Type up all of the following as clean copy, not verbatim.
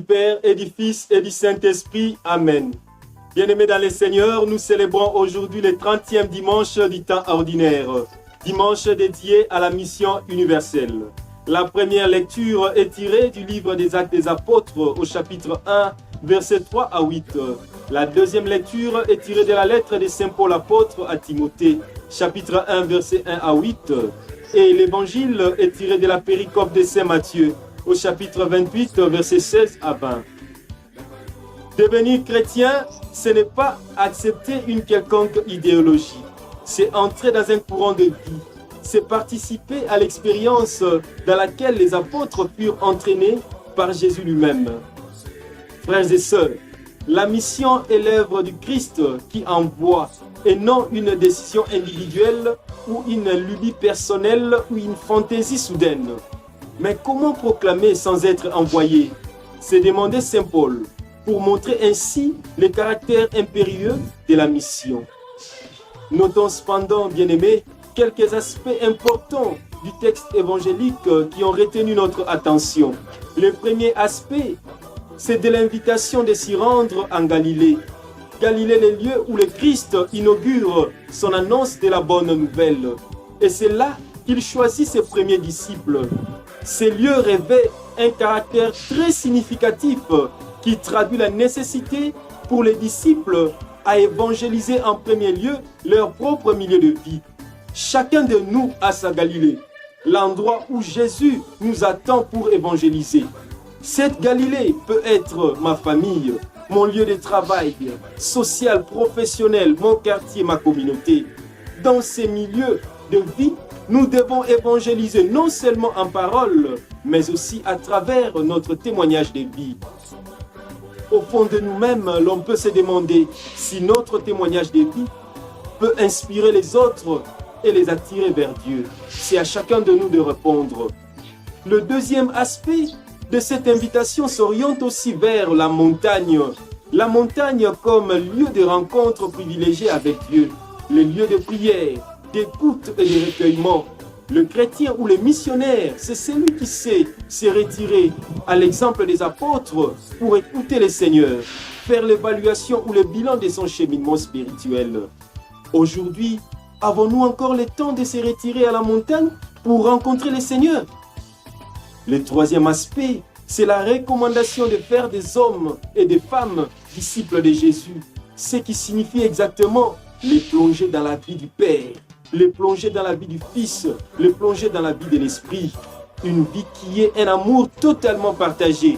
Père et du Fils et du Saint-Esprit. Amen. Bien-aimés dans le Seigneur, nous célébrons aujourd'hui le 30e dimanche du temps ordinaire, dimanche dédié à la mission universelle. La première lecture est tirée du livre des Actes des Apôtres au chapitre 1, versets 3 à 8. La deuxième lecture est tirée de la lettre de Saint Paul apôtre à Timothée, chapitre 1, versets 1 à 8. Et l'évangile est tiré de la péricope de Saint Matthieu, au chapitre 28, versets 16 à 20. Devenir chrétien, ce n'est pas accepter une quelconque idéologie. C'est entrer dans un courant de vie. C'est participer à l'expérience dans laquelle les apôtres furent entraînés par Jésus lui-même. Frères et sœurs, la mission est l'œuvre du Christ qui envoie et non une décision individuelle ou une lubie personnelle ou une fantaisie soudaine. Mais comment proclamer sans être envoyé? C'est demander Saint Paul pour montrer ainsi le caractère impérieux de la mission. Notons cependant, bien-aimés, quelques aspects importants du texte évangélique qui ont retenu notre attention. Le premier aspect, c'est de l'invitation de s'y rendre en Galilée. Galilée, le lieu où le Christ inaugure son annonce de la bonne nouvelle. Et c'est là qu'il choisit ses premiers disciples. Ces lieux revêtent un caractère très significatif qui traduit la nécessité pour les disciples à évangéliser en premier lieu leur propre milieu de vie. Chacun de nous a sa Galilée, l'endroit où Jésus nous attend pour évangéliser. Cette Galilée peut être ma famille, mon lieu de travail, social, professionnel, mon quartier, ma communauté. Dans ces milieux de vie, nous devons évangéliser non seulement en parole, mais aussi à travers notre témoignage de vie. Au fond de nous-mêmes, l'on peut se demander si notre témoignage de vie peut inspirer les autres et les attirer vers Dieu. C'est à chacun de nous de répondre. Le deuxième aspect de cette invitation s'oriente aussi vers la montagne. La montagne comme lieu de rencontre privilégié avec Dieu, le lieu de prière, d'écoute et de recueillement. Le chrétien ou le missionnaire, c'est celui qui sait se retirer à l'exemple des apôtres pour écouter le Seigneur, faire l'évaluation ou le bilan de son cheminement spirituel. Aujourd'hui, avons-nous encore le temps de se retirer à la montagne pour rencontrer le Seigneur? Le troisième aspect, c'est la recommandation de faire des hommes et des femmes disciples de Jésus, ce qui signifie exactement les plonger dans la vie du Père, les plonger dans la vie du Fils, les plonger dans la vie de l'Esprit. Une vie qui est un amour totalement partagé.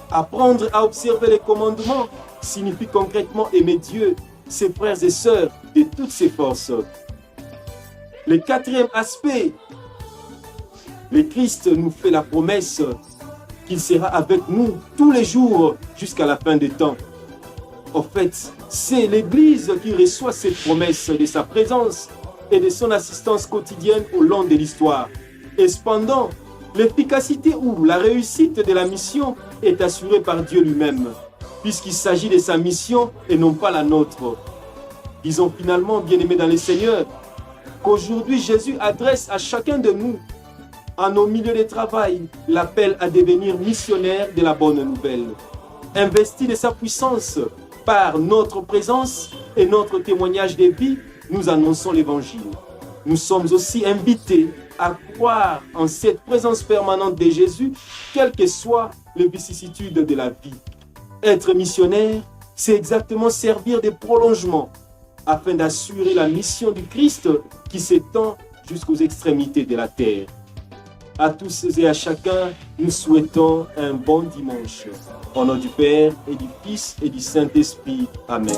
Apprendre à observer les commandements signifie concrètement aimer Dieu, ses frères et sœurs, de toutes ses forces. Le quatrième aspect, le Christ nous fait la promesse qu'il sera avec nous tous les jours jusqu'à la fin des temps. En fait, c'est l'Église qui reçoit cette promesse de sa présence et de son assistance quotidienne au long de l'histoire. Et cependant, l'efficacité ou la réussite de la mission est assurée par Dieu lui-même, puisqu'il s'agit de sa mission et non pas la nôtre. Disons finalement, bien-aimés dans le Seigneur, qu'aujourd'hui Jésus adresse à chacun de nous, à nos milieux de travail, l'appel à devenir missionnaire de la bonne nouvelle. Investi de sa puissance par notre présence et notre témoignage de vie, nous annonçons l'Évangile. Nous sommes aussi invités à croire en cette présence permanente de Jésus, quelles que soient les vicissitudes de la vie. Être missionnaire, c'est exactement servir de prolongement afin d'assurer la mission du Christ qui s'étend jusqu'aux extrémités de la terre. À tous et à chacun, nous souhaitons un bon dimanche. Au nom du Père et du Fils et du Saint-Esprit. Amen.